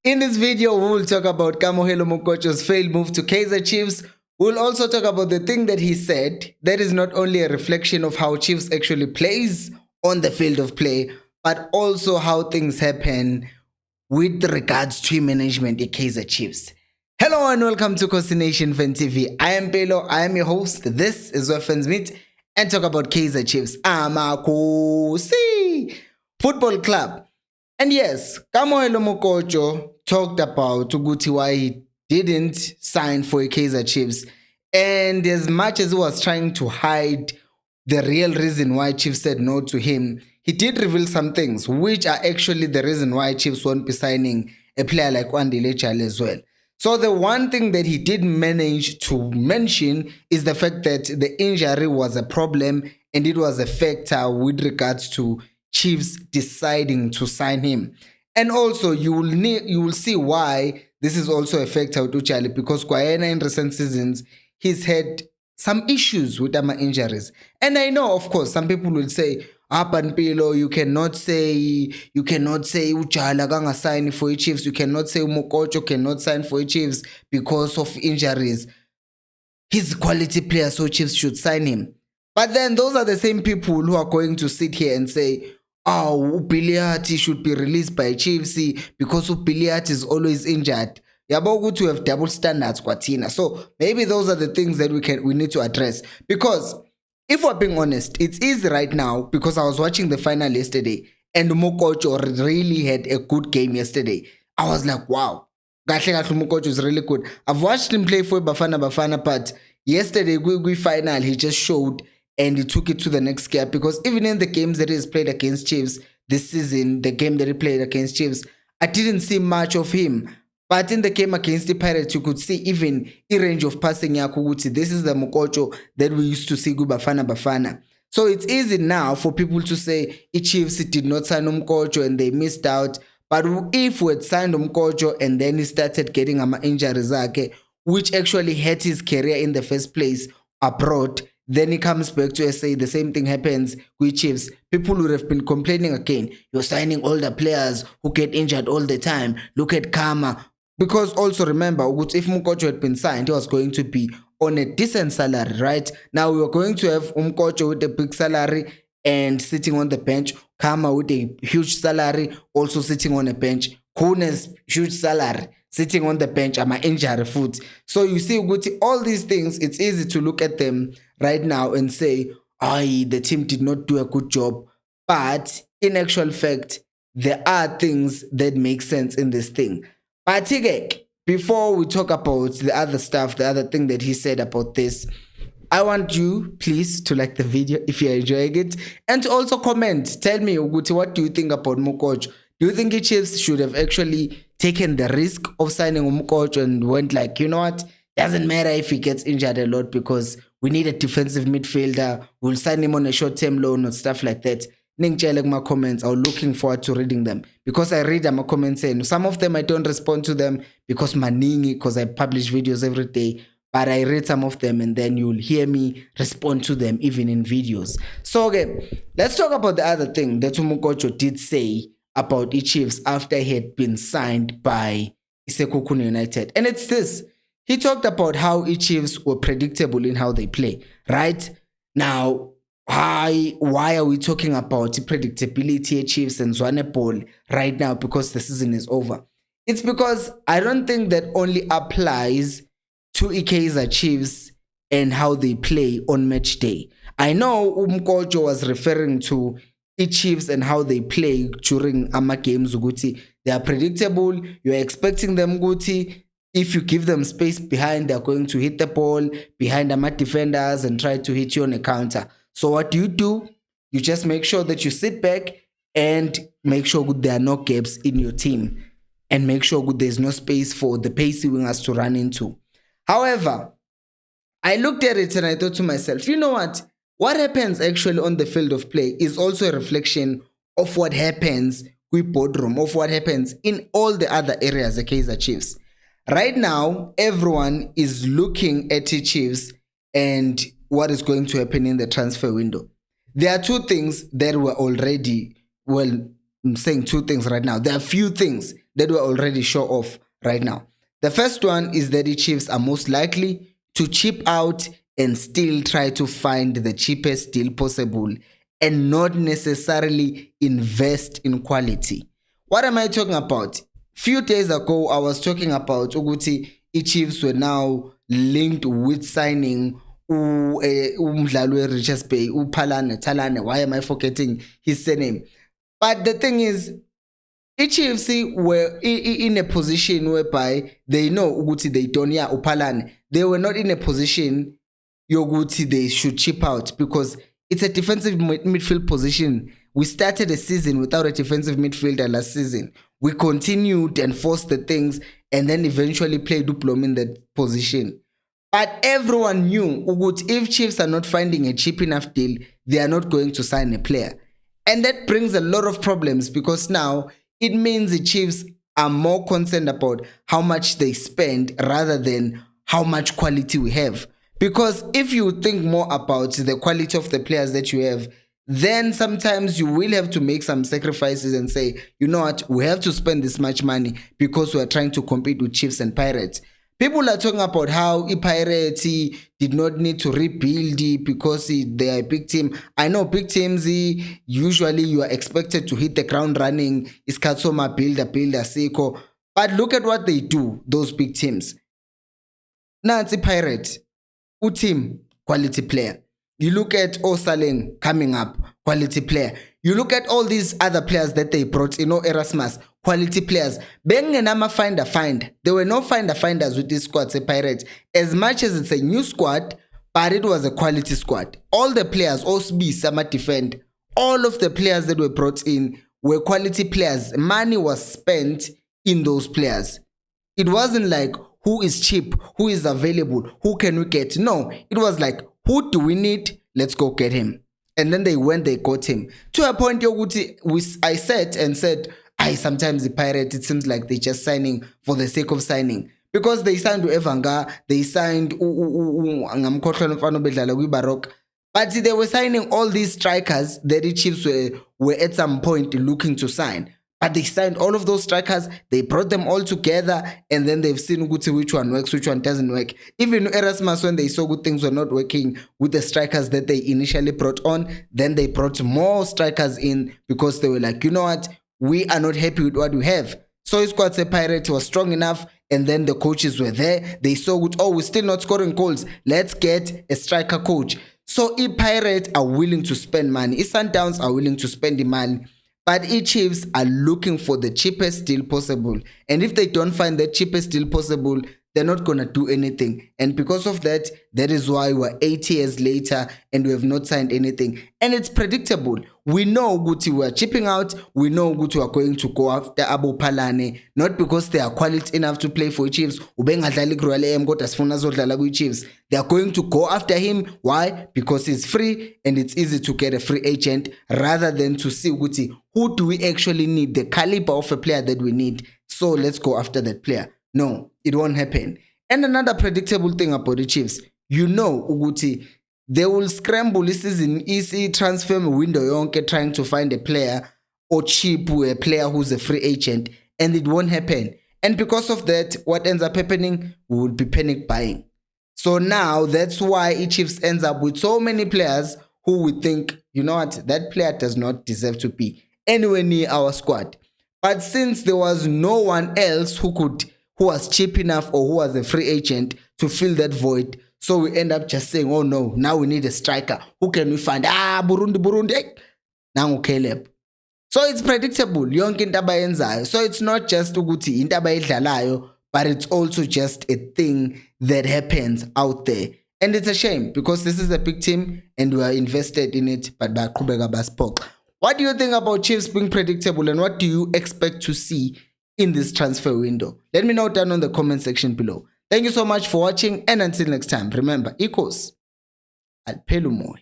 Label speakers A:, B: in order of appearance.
A: In this video, we will talk about Kamohelo Mokotjo'S failed move to Kaizer Chiefs. We'll also talk about the thing that he said that is not only a reflection of how Chiefs actually plays on the field of play, but also how things happen with regards to management at Kaizer Chiefs. Hello and welcome to Khosi Nation Fan TV. I am Pelo, I am your host. This is where fans meet and talk about Kaizer Chiefs. Khosi Football Club. And yes, Kamohelo Mokotjo talked about Uguti why he didn't sign for Kaizer Chiefs. And as much as he was trying to hide the real reason why Chiefs said no to him, he did reveal some things which are actually the reason why Chiefs won't be signing a player like Wandile Chale as well. So the one thing that he did manage to mention is the fact that the injury was a problem and it was a factor with regards to Chiefs deciding to sign him. And also you will see why this is also a factor with Uchale, because Kwayena in recent seasons he's had some issues with injuries. And I know, of course, some people will say, Panpilo, you cannot say Uchala ganga sign for Chiefs. You cannot say Mokotjo cannot sign for Chiefs because of injuries. He's a quality player, so Chiefs should sign him. But then those are the same people who are going to sit here and say, oh, Upiliati should be released by Chiefs because Upiliati is always injured. Yabogu to have double standards, Kwatina. So maybe those are the things that we need to address. Because if we're being honest, it's easy right now because I was watching the final yesterday and Mokotjo really had a good game yesterday. I was like, wow, Mokotjo is really good. I've watched him play for Bafana, but yesterday, Gui final, he just showed and he took it to the next gear, because even in the games that he's played against Chiefs this season, the game that he played against Chiefs, I didn't see much of him. But in the game against the Pirates, you could see even a range of passing. This is the Mokotjo that we used to see Bafana. So it's easy now for people to say Chiefs did not sign Mokotjo and they missed out. But if we had signed Mokotjo and then he started getting injuries, which actually hurt his career in the first place abroad, then he comes back to SA, the same thing happens with Chiefs. People would have been complaining again, you're signing older players who get injured all the time. Look at Karma. Because also remember, if Mokotjo had been signed, he was going to be on a decent salary, right? Now we are going to have Mokotjo with a big salary and sitting on the bench. Karma with a huge salary, also sitting on a bench. Kune's huge salary, sitting on the bench. I'm an injury foot. So you see, all these things, it's easy to look at them right now and say, the team did not do a good job. But in actual fact, there are things that make sense in this thing. But before we talk about the other stuff, the other thing that he said about this, I want you, please, to like the video if you're enjoying it, and to also comment. Tell me, what do you think about Mokotjo? Do you think the Chiefs should have actually taken the risk of signing Mokotjo and went like, you know what, doesn't matter if he gets injured a lot because we need a defensive midfielder, we'll sign him on a short-term loan or stuff like that? My comments, I'm looking forward to reading them, because I read my comments and some of them I don't respond to them because I publish videos every day, but I read some of them and then you'll hear me respond to them even in videos. So let's talk about the other thing that Mokotjo did say about the Chiefs after he had been signed by Isekukune United, and it's this. He talked about how the Chiefs were predictable in how they play. Right now, why are we talking about predictability at Chiefs and Zwane Ball right now? Because the season is over. It's because I don't think that only applies to Kaizer Chiefs and how they play on match day. I know Mokotjo was referring to Chiefs and how they play during games. They are predictable. You're expecting them if you give them space behind, they're going to hit the ball behind defenders and try to hit you on a counter. So what do? You just make sure that you sit back and make sure there are no gaps in your team and make sure there's no space for the pacey wingers to run into. However, I looked at it and I thought to myself, you know what? What happens actually on the field of play is also a reflection of what happens with boardroom, of what happens in all the other areas of Kaizer Chiefs. Right now, everyone is looking at the Chiefs and what is going to happen in the transfer window. There are two things that were already I'm saying two things right now. There are few things that we're already sure of right now. The first one is that the Chiefs are most likely to chip out and still try to find the cheapest deal possible and not necessarily invest in quality. What am I talking about? Few days ago, I was talking about Uguti Chiefs were now linked with signing umdlali Richards Bay, Talane. Why am I forgetting his surname? But the thing is, Chiefs were in a position whereby they know Uguti they don't Upalane. They were not in a position Yoguti they should chip out because it's a defensive midfield position. We started a season without a defensive midfielder last season. We continued and forced the things and then eventually played Duplom in that position. But everyone knew Ugut, if Chiefs are not finding a cheap enough deal, they are not going to sign a player. And that brings a lot of problems because now it means the Chiefs are more concerned about how much they spend rather than how much quality we have. Because if you think more about the quality of the players that you have, then sometimes you will have to make some sacrifices and say, you know what, we have to spend this much money because we are trying to compete with Chiefs and Pirates. People are talking about how Pirates did not need to rebuild because they are a big team. I know big teams, usually you are expected to hit the ground running. Iskatsoma, builder, Seiko. But look at what they do, those big teams. Now it's a Pirate. Team, quality player. You look at Osaleng coming up, quality player. You look at all these other players that they brought, Erasmus, quality players. Bengenama find. There were no finders with this squad, say Pirates. As much as it's a new squad, but it was a quality squad. All the players, Osby, Sama Defend, all of the players that were brought in were quality players. Money was spent in those players. It wasn't like who is cheap, who is available, who can we get. No, it was like, who do we need? Let's go get him. And then they got him. To a point, I said, sometimes the Pirates, it seems like they're just signing for the sake of signing. Because they signed Evanga, they signed but see, they were signing all these strikers that the Chiefs were at some point looking to sign. But they signed all of those strikers, they brought them all together, and then they've seen which one works, which one doesn't work. Even Erasmus, when they saw good things were not working with the strikers that they initially brought on, then they brought more strikers in because they were like, you know what, we are not happy with what we have. So his squad say Pirate was strong enough, and then the coaches were there. They saw, we're still not scoring goals. Let's get a striker coach. So if Pirates are willing to spend money, if Sundowns are willing to spend the money, but Chiefs are looking for the cheapest deal possible. And if they don't find the cheapest deal possible, they're not going to do anything. And because of that, that is why we're 8 years later and we have not signed anything. And it's predictable. We know Guti we are chipping out. We know Guti we are going to go after Abu Palane, not because they are quality enough to play for Chiefs. They are going to go after him. Why? Because it's free and it's easy to get a free agent rather than to see Guti, who do we actually need, the caliber of a player that we need. So let's go after that player. No, it won't happen. And another predictable thing about the Chiefs, Uguti, they will scramble this season easy transfer window yonke trying to find a player or cheap a player who's a free agent, and it won't happen. And because of that, what ends up happening, we will be panic buying. So now that's why Chiefs ends up with so many players who would think, you know what, that player does not deserve to be anywhere near our squad. But since there was no one else who was cheap enough or who was a free agent to fill that void, so we end up just saying, oh no, now we need a striker. Who can we find? Burundi. Now Caleb. So it's predictable. So it's not just ukuthi indaba edlalayo, but it's also just a thing that happens out there. And it's a shame because this is a big team and we are invested in it, but what do you think about Chiefs being predictable and what do you expect to see in this transfer window? Let me know down on the comment section below. Thank you so much for watching, and until next time, remember, equals Alpelo Moy.